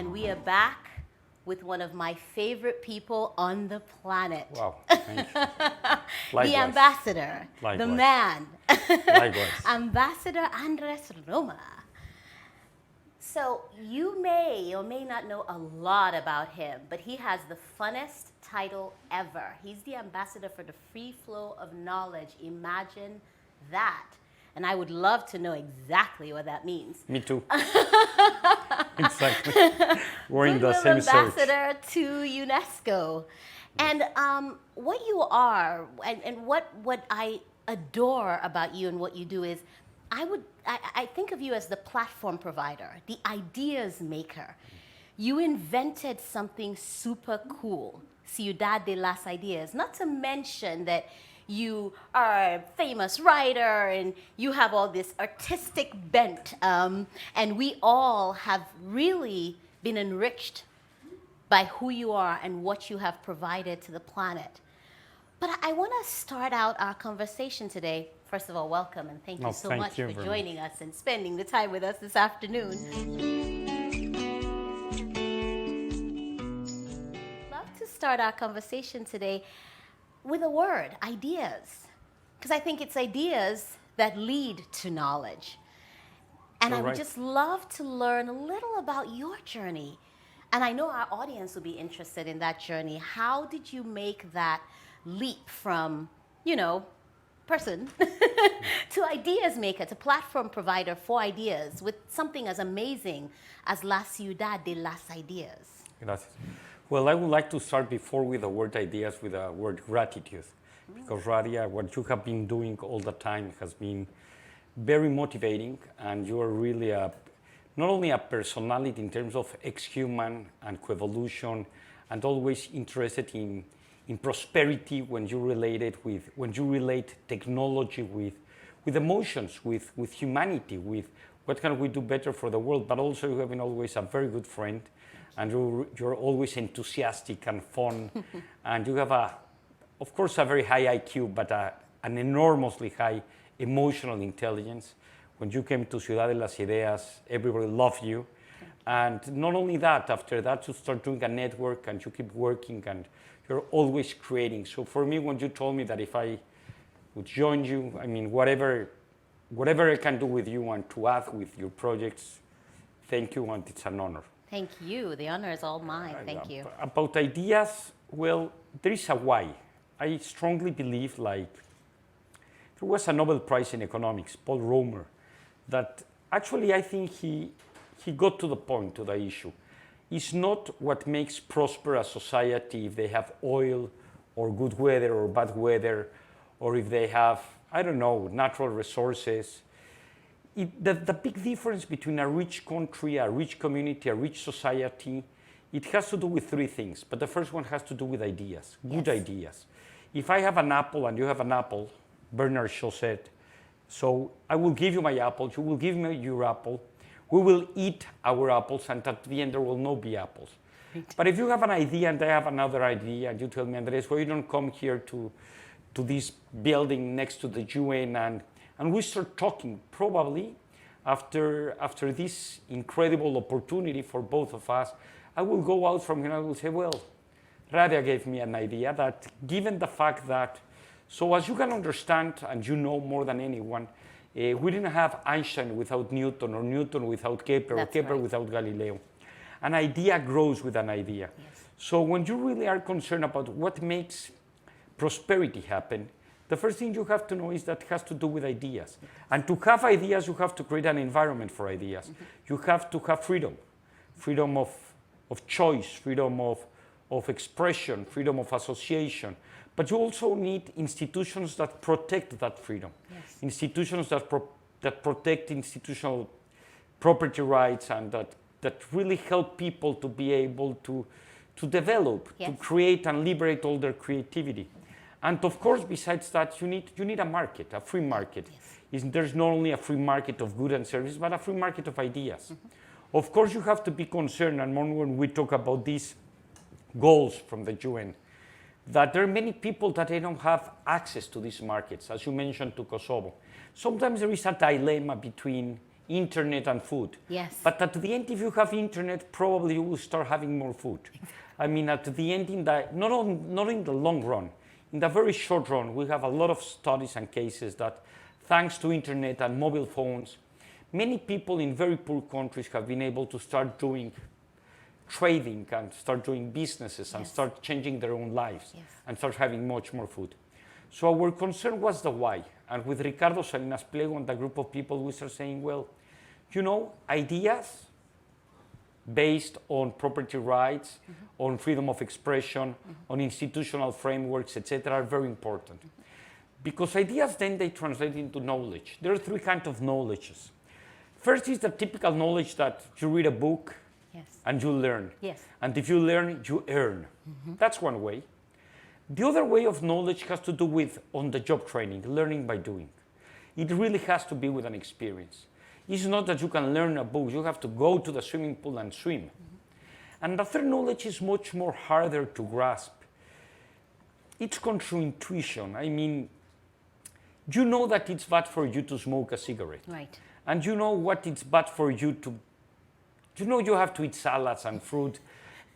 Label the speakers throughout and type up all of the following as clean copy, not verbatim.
Speaker 1: and we are back with one of my favorite people on the planet.
Speaker 2: Wow, thank you.
Speaker 1: The ambassador, the man, Ambassador Andrés Roemer. So you may or may not know a lot about him, but he has the funnest title ever. He's the ambassador for the free flow of knowledge. Imagine that. And I would love to know exactly what that means.
Speaker 2: Me too. Exactly. We're in the same
Speaker 1: ambassador to UNESCO. And what you are, and what I adore about you and what you do is, I think of you as the platform provider, the ideas maker. You invented something super cool, Ciudad de las Ideas, not to mention that you are a famous writer and you have all this artistic bent, and we all have really been enriched by who you are and what you have provided to the planet. But I want to start out our conversation today. First of all, welcome and thank you so much for joining us and spending the time with us this afternoon. Love to start our conversation today with a word, ideas. Because I think it's ideas that lead to knowledge. And I would just love to learn a little about your journey. And I know our audience will be interested in that journey. How did you make that leap from, person to ideas maker, to platform provider for ideas with something as amazing as La Ciudad de las Ideas?
Speaker 2: Gracias. Well, I would like to start before with the word ideas with the word gratitude. Because Radia, what you have been doing all the time has been very motivating, and you are really not only a personality in terms of xHuman and coevolution, and always interested in prosperity when you relate technology with emotions, with humanity, with what can we do better for the world, but also you have been always a very good friend, and you're always enthusiastic and fun, and you have of course a very high IQ, but an enormously high emotional intelligence. When you came to Ciudad de las Ideas, everybody loved you. And not only that, after that you start doing a network and you keep working and you're always creating. So for me, when you told me that if I would join you, I mean, whatever I can do with you and to add with your projects, thank you, and it's an honor.
Speaker 1: Thank you. The honor is all mine. Thank you.
Speaker 2: About ideas, well, there is a why. I strongly believe, there was a Nobel Prize in economics, Paul Roemer, that actually I think he got to the point, to the issue. It's not what makes prosper a society if they have oil or good weather or bad weather, or if they have, I don't know, natural resources. The big difference between a rich country, a rich community, a rich society, it has to do with three things. But the first one has to do with ideas, good ideas. If I have an apple and you have an apple, Bernard Shaw said, so I will give you my apple, you will give me your apple, we will eat our apples, and at the end there will not be apples. But if you have an idea and I have another idea, and you tell me, Andrés, why you don't come here to this building next to the UN, and we start talking, probably after this incredible opportunity for both of us, I will go out from here and I will say, well, Radia gave me an idea that given the fact that, so as you can understand, and you know more than anyone, we didn't have Einstein without Newton, or Newton without Kepler, or Kepler without Galileo. An idea grows with an idea. Yes. So when you really are concerned about what makes prosperity happen, the first thing you have to know is that it has to do with ideas. And to have ideas, you have to create an environment for ideas. You have to have freedom of choice, freedom of expression, freedom of association. But you also need institutions that protect that freedom. Yes. Institutions that protect institutional property rights, and that really help people to be able to develop, to create and liberate all their creativity. And of course, besides that, you need a market, a free market. Yes. There's not only a free market of goods and services, but a free market of ideas. Of course, you have to be concerned, and more when we talk about these goals from the UN, that there are many people that they don't have access to these markets, as you mentioned, to Kosovo. Sometimes there is a dilemma between internet and food.
Speaker 1: Yes.
Speaker 2: But at the end, if you have internet, probably you will start having more food. I mean, at the end, not in the long run, in the very short run, we have a lot of studies and cases that thanks to internet and mobile phones, many people in very poor countries have been able to start doing trading and start doing businesses and start changing their own lives and start having much more food. So our concern was the why. And with Ricardo Salinas Pliego and the group of people, we started saying, well, ideas based on property rights, on freedom of expression, on institutional frameworks, etc., are very important. Because ideas then they translate into knowledge. There are three kinds of knowledges. First is the typical knowledge that you read a book and you learn.
Speaker 1: Yes.
Speaker 2: And if you learn, you earn. That's one way. The other way of knowledge has to do with on-the-job training, learning by doing. It really has to be with an experience. It's not that you can learn a book, you have to go to the swimming pool and swim. And the third knowledge is much more harder to grasp. It's come through intuition. I mean, you know that it's bad for you to smoke a cigarette.
Speaker 1: Right.
Speaker 2: And you know what it's bad for you to, you have to eat salads and fruit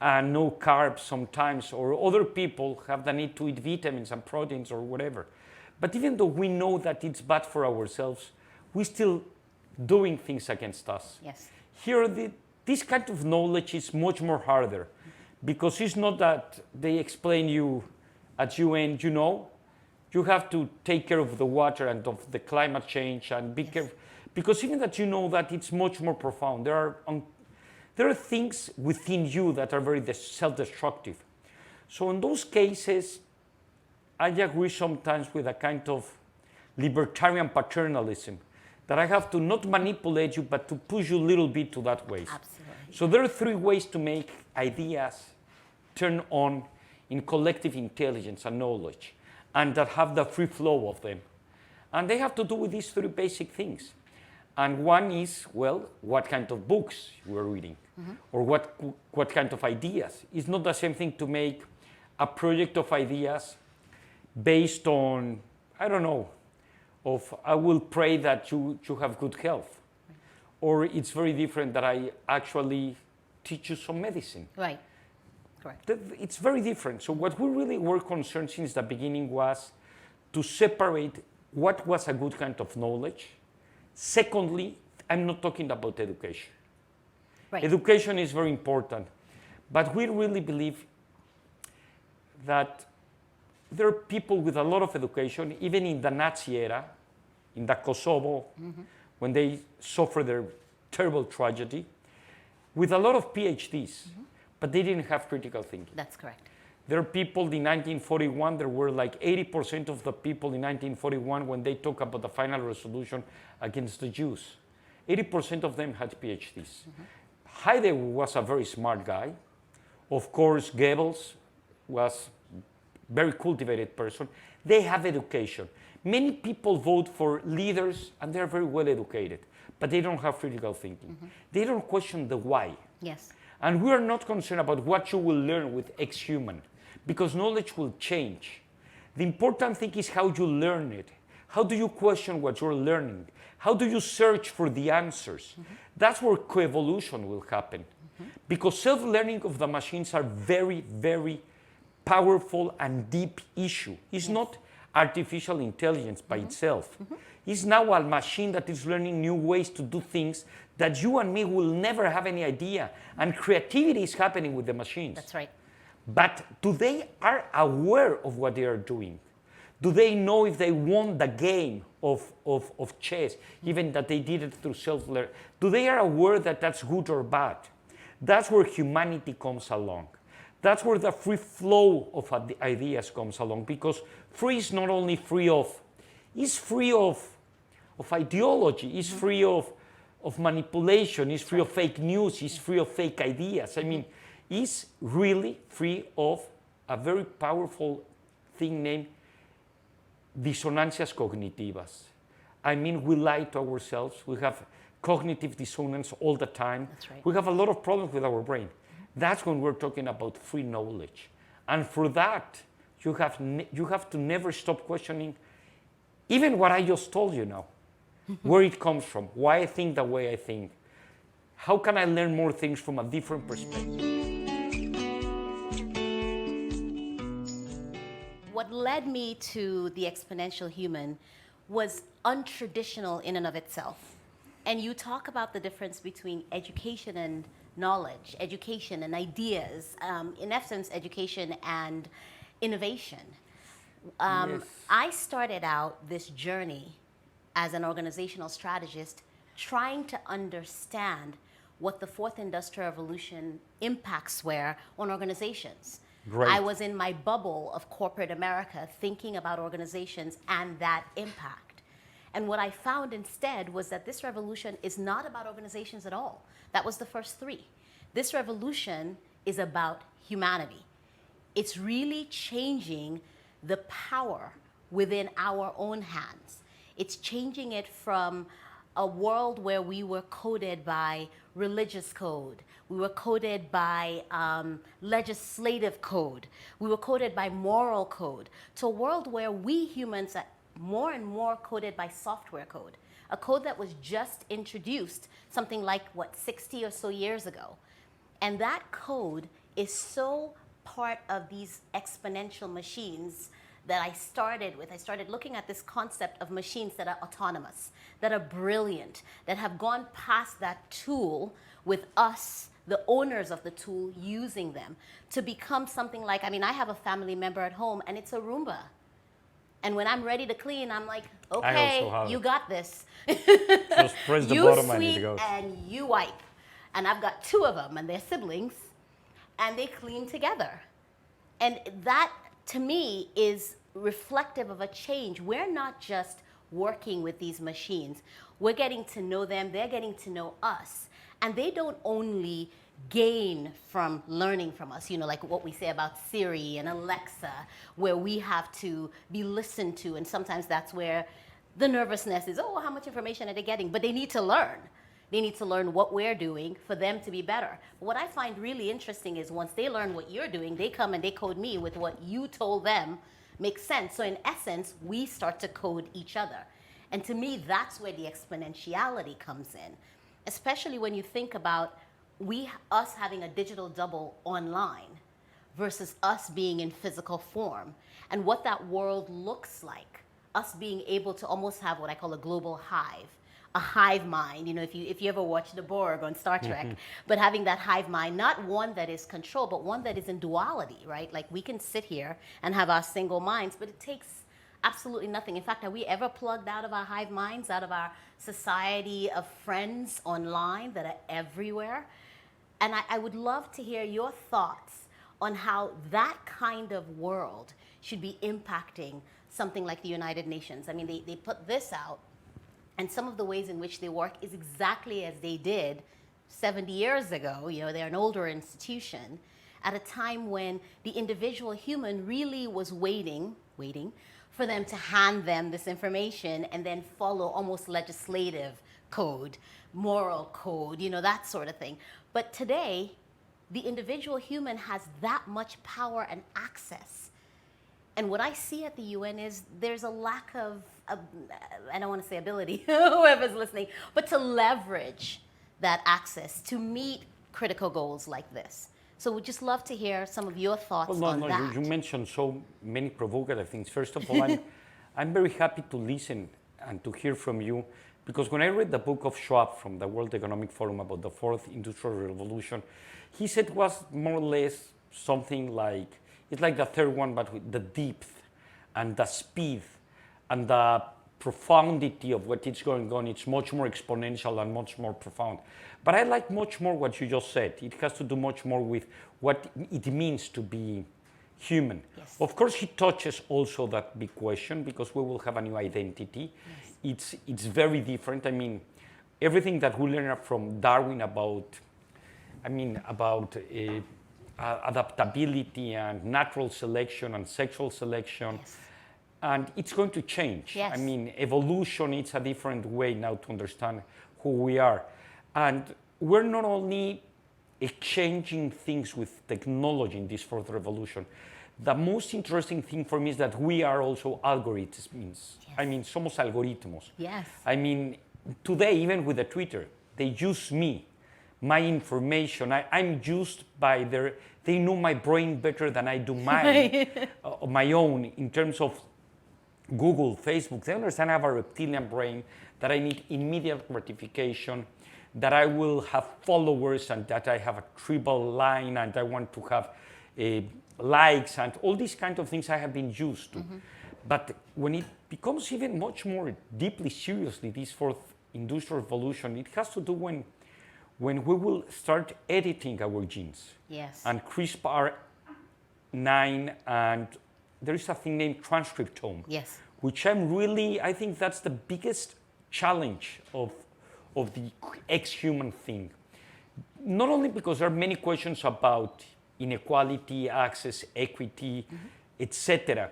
Speaker 2: and no carbs sometimes, or other people have the need to eat vitamins and proteins or whatever. But even though we know that it's bad for ourselves, we're still doing things against us.
Speaker 1: Yes.
Speaker 2: Here, this kind of knowledge is much more harder because it's not that they explain you at UN, you have to take care of the water and of the climate change and be careful. Because even that that it's much more profound. There are things within you that are very self-destructive. So in those cases, I agree sometimes with a kind of libertarian paternalism that I have to not manipulate you, but to push you a little bit to that way.
Speaker 1: Absolutely.
Speaker 2: So there are three ways to make ideas turn on in collective intelligence and knowledge, and that have the free flow of them. And they have to do with these three basic things. And one is, well, what kind of books you are reading, or what kind of ideas. It's not the same thing to make a project of ideas based on, I don't know, I will pray that you have good health. Or it's very different that I actually teach you some medicine.
Speaker 1: Right. Correct.
Speaker 2: It's very different. So what we really were concerned since the beginning was to separate what was a good kind of knowledge. Secondly, I'm not talking about education.
Speaker 1: Right.
Speaker 2: Education is very important, but we really believe that there are people with a lot of education, even in the Nazi era, in the Kosovo, when they suffered their terrible tragedy, with a lot of PhDs, but they didn't have critical thinking.
Speaker 1: That's correct.
Speaker 2: There are people in 1941, there were like 80% of the people in 1941 when they talk about the final resolution against the Jews. 80% of them had PhDs. Heidegger was a very smart guy. Of course, Goebbels was a very cultivated person. They have education. Many people vote for leaders and they're very well educated, but they don't have critical thinking. They don't question the why.
Speaker 1: Yes.
Speaker 2: And we are not concerned about what you will learn with xHuman, because knowledge will change. The important thing is how you learn it. How do you question what you're learning? How do you search for the answers? That's where coevolution will happen. Because self-learning of the machines are very, very powerful and deep issue. It's not artificial intelligence by itself. It's now a machine that is learning new ways to do things that you and me will never have any idea. And creativity is happening with the machines.
Speaker 1: That's right.
Speaker 2: But do they are aware of what they are doing? Do they know if they won the game of chess, even that they did it through self-learning? Do they are aware that that's good or bad? That's where humanity comes along. That's where the free flow of the ideas comes along, because free is not only free of, it's free of ideology, it's free of manipulation, it's free of fake news, it's free of fake ideas. I mean, it's really free of a very powerful thing named disonancias cognitivas. I mean, we lie to ourselves. We have cognitive dissonance all the time.
Speaker 1: That's right.
Speaker 2: We have a lot of problems with our brain. That's when we're talking about free knowledge. And for that, you have to never stop questioning even what I just told you now. where it comes from, why I think the way I think. How can I learn more things from a different perspective?
Speaker 1: What led me to the exponential human was untraditional in and of itself. And you talk about the difference between education and knowledge, education and ideas, in essence, education and innovation.
Speaker 2: Yes.
Speaker 1: I started out this journey as an organizational strategist trying to understand what the fourth industrial revolution impacts were on organizations.
Speaker 2: Great.
Speaker 1: I was in my bubble of corporate America thinking about organizations and that impact. And what I found instead was that this revolution is not about organizations at all. That was the first three. This revolution is about humanity. It's really changing the power within our own hands. It's changing it from a world where we were coded by religious code, we were coded by legislative code, we were coded by moral code, to a world where we humans are more and more coded by software code, a code that was just introduced something like, 60 or so years ago. And that code is so part of these exponential machines that I started with. I started looking at this concept of machines that are autonomous, that are brilliant, that have gone past that tool with us, the owners of the tool, using them to become something like, I have a family member at home and it's a Roomba. And when I'm ready to clean, I'm like, okay, you got this.
Speaker 2: Just press the
Speaker 1: You
Speaker 2: bottom and
Speaker 1: sweep
Speaker 2: it goes.
Speaker 1: and you wipe. And I've got two of them and they're siblings and they clean together. And that, to me, is reflective of a change. We're not just working with these machines. We're getting to know them, they're getting to know us. And they don't only gain from learning from us, like what we say about Siri and Alexa, where we have to be listened to, and sometimes that's where the nervousness is, how much information are they getting? But they need to learn. They need to learn what we're doing for them to be better. But what I find really interesting is once they learn what you're doing, they come and they code me with what you told them makes sense. So in essence, we start to code each other. And to me, that's where the exponentiality comes in, especially when you think about us having a digital double online versus us being in physical form, and what that world looks like, us being able to almost have what I call a global hive, a hive mind, if you ever watch the Borg on Star Trek, but having that hive mind, not one that is controlled, but one that is in duality, right? Like we can sit here and have our single minds, but it takes absolutely nothing. In fact, are we ever plugged out of our hive minds, out of our society of friends online that are everywhere? And I would love to hear your thoughts on how that kind of world should be impacting something like the United Nations. They put this out, and some of the ways in which they work is exactly as they did 70 years ago. They're an older institution at a time when the individual human really was waiting for them to hand them this information and then follow almost legislative code, moral code, that sort of thing. But today, the individual human has that much power and access. And what I see at the UN is there's a lack of I don't want to say ability, whoever's listening, but to leverage that access to meet critical goals like this. So we'd just love to hear some of your thoughts on that.
Speaker 2: You mentioned so many provocative things. First of all, I'm very happy to listen and to hear from you, because when I read the book of Schwab from the World Economic Forum about the fourth industrial revolution, he said it was more or less something like, it's like the third one, but with the depth and the speed and the profundity of what is going on. It's much more exponential and much more profound. But I like much more what you just said. It has to do much more with what it means to be human.
Speaker 1: Yes.
Speaker 2: Of course, he touches also that big question, because we will have a new identity. Yes. It's very different. Everything that we learned from Darwin about adaptability and natural selection and sexual selection.
Speaker 1: Yes.
Speaker 2: And it's going to change.
Speaker 1: Yes.
Speaker 2: Evolution, it's a different way now to understand who we are. And we're not only exchanging things with technology in this fourth revolution. the most interesting thing for me is that we are also algorithms.
Speaker 1: Yes.
Speaker 2: I mean, somos algoritmos.
Speaker 1: Yes.
Speaker 2: I mean, today, even with the Twitter, they use me, my information. I'm used by they know my brain better than I do mine, my own, in terms of Google, Facebook. They understand I have a reptilian brain, that I need immediate gratification, that I will have followers, and that I have a tribal line, and I want to have likes, and all these kind of things I have been used to. But when it becomes even much more deeply seriously, this fourth industrial revolution, it has to do when we will start editing our genes.
Speaker 1: Yes.
Speaker 2: And CRISPR-9, and there is a thing named transcriptome.
Speaker 1: Yes.
Speaker 2: Which I think that's the biggest challenge of the xHuman thing. Not only because there are many questions about inequality, access, equity, etc.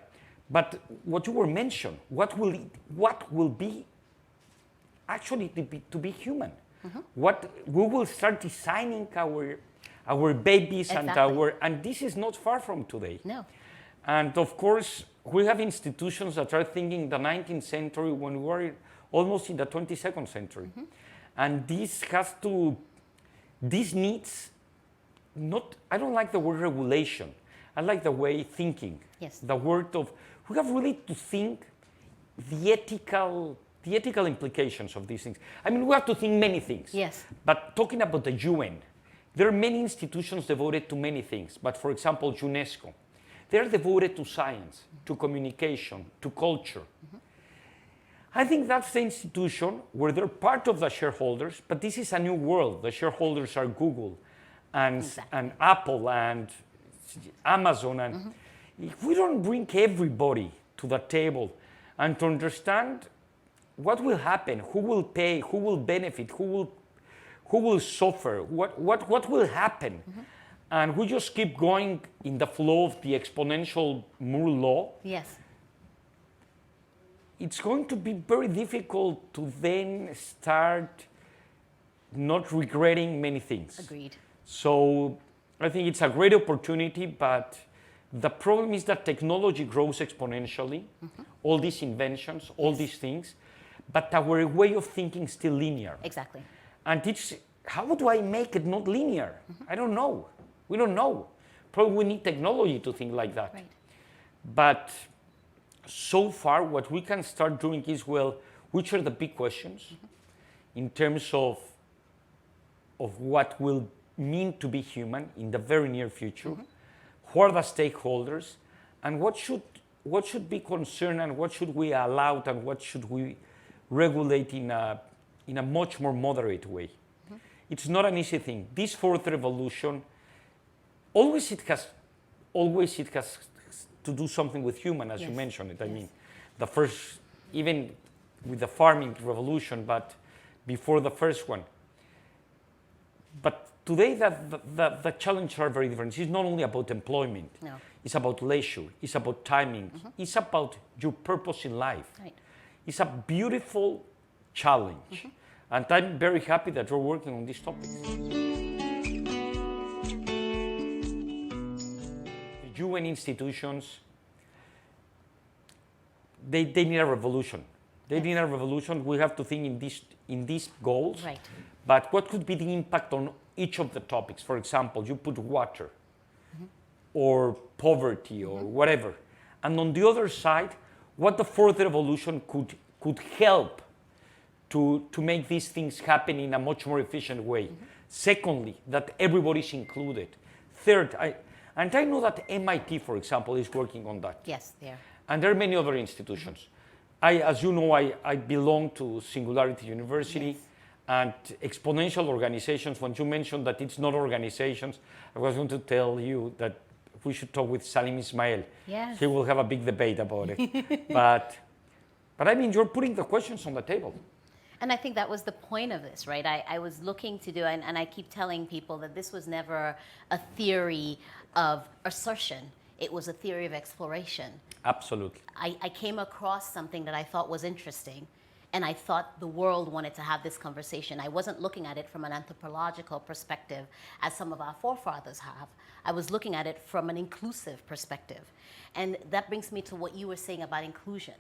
Speaker 2: But what you were mentioned, what will be actually to be human? What we will start designing our babies,
Speaker 1: Exactly.
Speaker 2: and this is not far from today.
Speaker 1: No.
Speaker 2: And of course, we have institutions that are thinking the 19th century when we were almost in the 22nd century. And this needs not, I don't like the word regulation. I like the way thinking.
Speaker 1: Yes.
Speaker 2: The word of, we have really to think the ethical implications of these things. I mean, we have to think many things.
Speaker 1: Yes.
Speaker 2: But talking about the UN, there are many institutions devoted to many things. But for example, UNESCO, they're devoted to science, to communication, to culture. I think that's the institution where they're part of the shareholders, but this is a new world. The shareholders are Google and Apple and Amazon. And if we don't bring everybody to the table and to understand what will happen, who will pay, who will benefit, who will suffer, what will happen, and we just keep going in the flow of the exponential Moore law,
Speaker 1: Yes.
Speaker 2: it's going to be very difficult to then start not regretting many things.
Speaker 1: Agreed.
Speaker 2: So I think it's a great opportunity, but the problem is that technology grows exponentially, all these inventions, all these things, but our way of thinking is still linear.
Speaker 1: Exactly.
Speaker 2: And it's, how do I make it not linear? I don't know. We don't know. Probably we need technology to think like that.
Speaker 1: Right.
Speaker 2: But so far, what we can start doing is, well, which are the big questions in terms of what will mean to be human in the very near future? Who are the stakeholders? And what should be concerned, and what should we allow, and what should we regulate in a much more moderate way? It's not an easy thing. This fourth revolution, always it has to do something with human, as you mentioned it. I mean, the first, even with the farming revolution, but before the first one. But today, the challenges are very different. It's not only about employment.
Speaker 1: No.
Speaker 2: It's about leisure. It's about timing. It's about your purpose in life.
Speaker 1: Right.
Speaker 2: It's a beautiful challenge. And I'm very happy that you're working on these topics. The UN institutions, they need a revolution. They need a revolution. We have to think in these goals.
Speaker 1: Right.
Speaker 2: But what could be the impact on each of the topics? For example, you put water or poverty or whatever. And on the other side, what the fourth revolution could help to make these things happen in a much more efficient way. Secondly, that everybody's included. Third, I know that MIT, for example, is working on that.
Speaker 1: Yes, there.
Speaker 2: And there are many other institutions. As you know, I belong to Singularity University and exponential organizations. When you mentioned that it's not organizations, I was going to tell you that we should talk with Salim Ismail.
Speaker 1: Yes.
Speaker 2: He will have a big debate about it. but I mean, you're putting the questions on the table.
Speaker 1: And I think that was the point of this, right? I was looking to do, and I keep telling people that this was never a theory of assertion. It was a theory of exploration.
Speaker 2: Absolutely.
Speaker 1: I came across something that I thought was interesting, and I thought the world wanted to have this conversation. I wasn't looking at it from an anthropological perspective as some of our forefathers have. I was looking at it from an inclusive perspective. And that brings me to what you were saying about inclusion.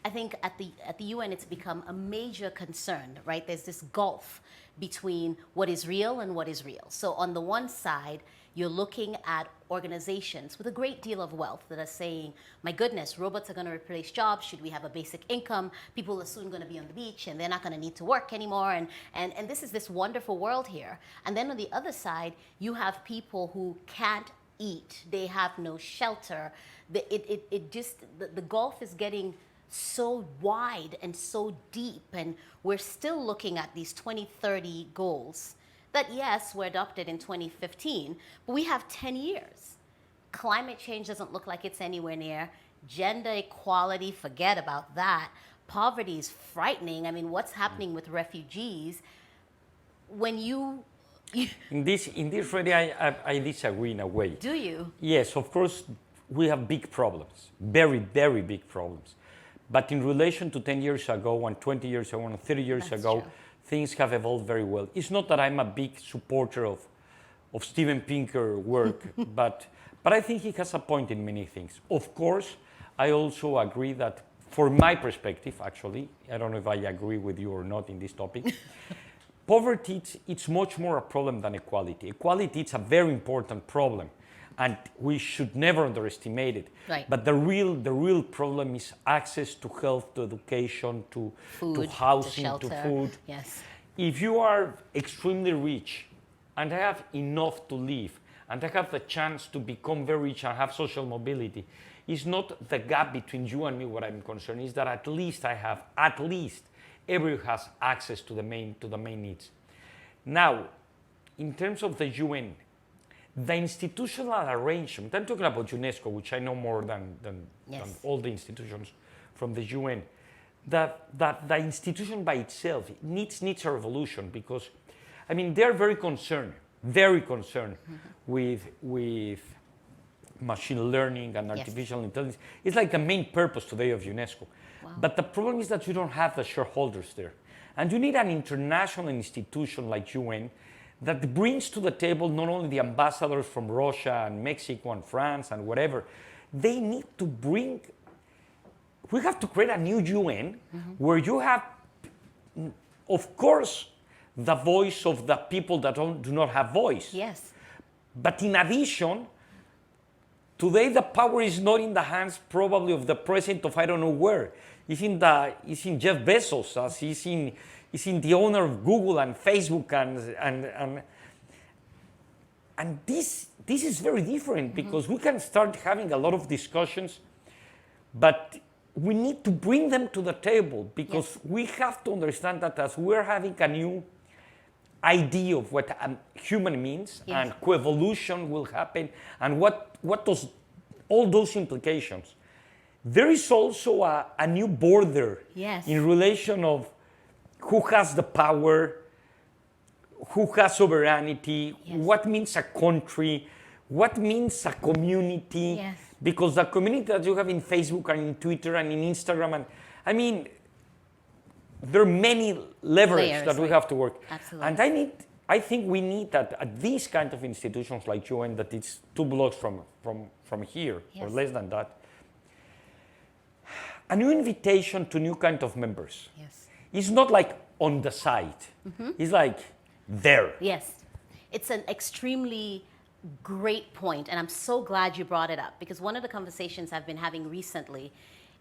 Speaker 1: I think at the UN it's become a major concern, right? There's this gulf between what is real and what is real. So on the one side, you're looking at organizations with a great deal of wealth that are saying, my goodness, robots are going to replace jobs. Should we have a basic income? People are soon going to be on the beach and they're not going to need to work anymore. And this is this wonderful world here. And then on the other side, you have people who can't eat. They have no shelter. The gulf is getting so wide and so deep. And we're still looking at these 2030 goals that, yes, were adopted in 2015, but we have 10 years. Climate change doesn't look like it's anywhere near. Gender equality, forget about that. Poverty is frightening. I mean, what's happening with refugees? When you
Speaker 2: In this, really, I disagree in a way.
Speaker 1: do you?
Speaker 2: Yes, of course, we have big problems, very, very big problems. But in relation to 10 years ago and 20 years ago and 30 years
Speaker 1: That's
Speaker 2: ago,
Speaker 1: true.
Speaker 2: things have evolved very well. It's not that I'm a big supporter of Steven Pinker's work, but I think he has a point in many things. Of course, I also agree that, from my perspective, actually, I don't know if I agree with you or not in this topic, poverty, it's much more a problem than equality. Equality, it's a very important problem, and we should never underestimate it.
Speaker 1: Right.
Speaker 2: But the real problem is access to health, to education, to
Speaker 1: Food,
Speaker 2: housing,
Speaker 1: to
Speaker 2: to
Speaker 1: shelter.
Speaker 2: food.
Speaker 1: Yes.
Speaker 2: If you are extremely rich and have enough to live and have the chance to become very rich and have social mobility, it's not the gap between you and me what I'm concerned, is that at least everyone has access to the main needs. Now, in terms of the UN, the institutional arrangement, I'm talking about UNESCO, which I know more than all the institutions from the UN, that the institution by itself needs a revolution, because, I mean, they're very concerned with machine learning and artificial intelligence. It's like the main purpose today of UNESCO.
Speaker 1: Wow.
Speaker 2: But the problem is that you don't have the shareholders there. And you need an international institution like UN that brings to the table not only the ambassadors from Russia and Mexico and France and whatever. They need to bring, we have to create a new UN where you have, of course, the voice of the people that do not have voice.
Speaker 1: Yes.
Speaker 2: But in addition, today the power is not in the hands probably of the president of I don't know where. It's in Jeff Bezos, as he's in the owner of Google and Facebook and this is very different, because we can start having a lot of discussions, but we need to bring them to the table, because we have to understand that as we're having a new idea of what human means and coevolution will happen and what does all those implications. There is also a new border in relation of who has the power, who has sovereignty, what means a country, what means a community.
Speaker 1: Yes.
Speaker 2: Because the community that you have in Facebook and in Twitter and in Instagram, and I mean, there are many layers that we have to work.
Speaker 1: Absolutely.
Speaker 2: And I think we need that at these kind of institutions like UN, that it's 2 blocks from here, or less than that, a new invitation to new kind of members.
Speaker 1: Yes.
Speaker 2: It's not like on the side. It's like there.
Speaker 1: Yes. It's an extremely great point, and I'm so glad you brought it up, because one of the conversations I've been having recently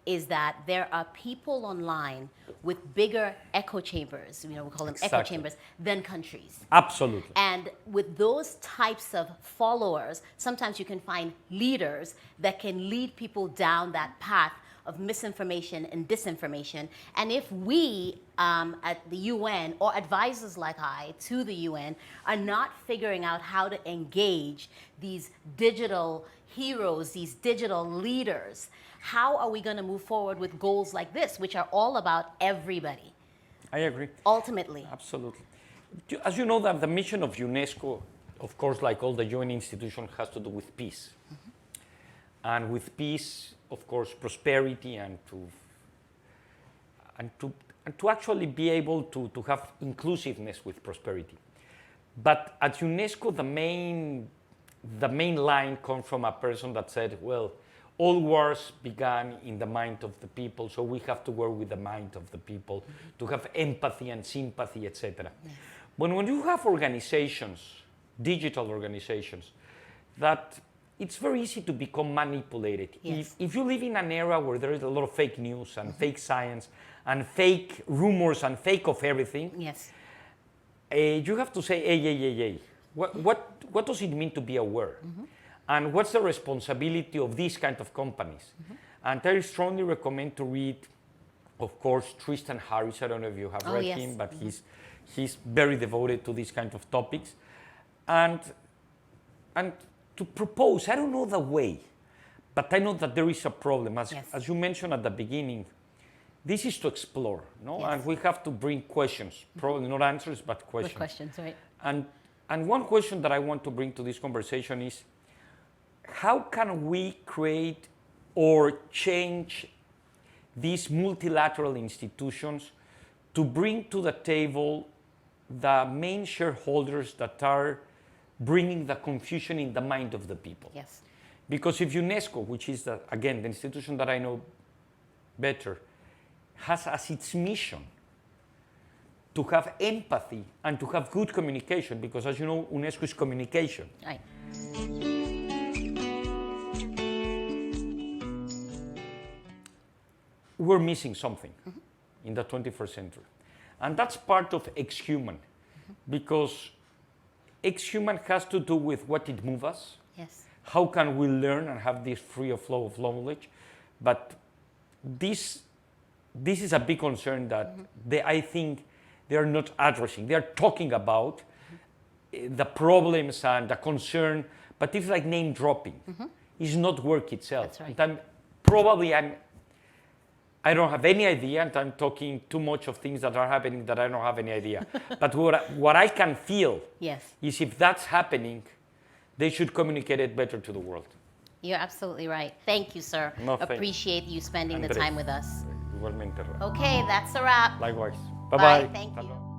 Speaker 1: is that there are people online with bigger echo chambers, we call them echo chambers, than countries.
Speaker 2: Absolutely.
Speaker 1: And with those types of followers, sometimes you can find leaders that can lead people down that path of misinformation and disinformation. And if we at the UN, or advisors like I to the UN, are not figuring out how to engage these digital heroes, these digital leaders, how are we going to move forward with goals like this, which are all about everybody?
Speaker 2: I agree.
Speaker 1: Ultimately.
Speaker 2: Absolutely. As you know, that the mission of UNESCO, of course, like all the UN institutions, has to do with peace. And with peace, of course, prosperity and to actually be able to have inclusiveness with prosperity. But at UNESCO, the main line comes from a person that said, well, all wars began in the mind of the people, so we have to work with the mind of the people to have empathy and sympathy, etc. Yes. But when you have organizations, digital organizations, that it's very easy to become manipulated.
Speaker 1: Yes.
Speaker 2: If you live in an era where there is a lot of fake news and fake science and fake rumors and fake of everything,
Speaker 1: yes.
Speaker 2: You have to say, hey. What does it mean to be aware? And what's the responsibility of these kind of companies? And I strongly recommend to read, of course, Tristan Harris. I don't know if you have read him, but he's very devoted to these kind of topics. And to propose, I don't know the way, but I know that there is a problem. As you mentioned at the beginning, this is to explore, no? Yes. And we have to bring questions, probably not answers, but questions.
Speaker 1: With questions, right.
Speaker 2: And one question that I want to bring to this conversation is, how can we create or change these multilateral institutions to bring to the table the main shareholders that are bringing the confusion in the mind of the people?
Speaker 1: Yes.
Speaker 2: Because if UNESCO, which is, again, the institution that I know better, has as its mission to have empathy and to have good communication, because as you know, UNESCO is communication.
Speaker 1: Right.
Speaker 2: We're missing something in the 21st century. And that's part of xHuman, because xHuman has to do with what it moves us.
Speaker 1: Yes.
Speaker 2: How can we learn and have this free flow of knowledge? But this is a big concern that I think they are not addressing. They are talking about the problems and the concern, but it's like name dropping. It's not work itself.
Speaker 1: That's right.
Speaker 2: And I don't have any idea, and I'm talking too much of things that are happening that I don't have any idea. But what I can feel is if that's happening, they should communicate it better to the world.
Speaker 1: You're absolutely right. Thank you, sir.
Speaker 2: No,
Speaker 1: appreciate you spending
Speaker 2: Andrés,
Speaker 1: the time with us.
Speaker 2: Igualmente.
Speaker 1: Okay, that's a wrap.
Speaker 2: Likewise.
Speaker 1: Bye.
Speaker 2: Bye-bye.
Speaker 1: Thank you.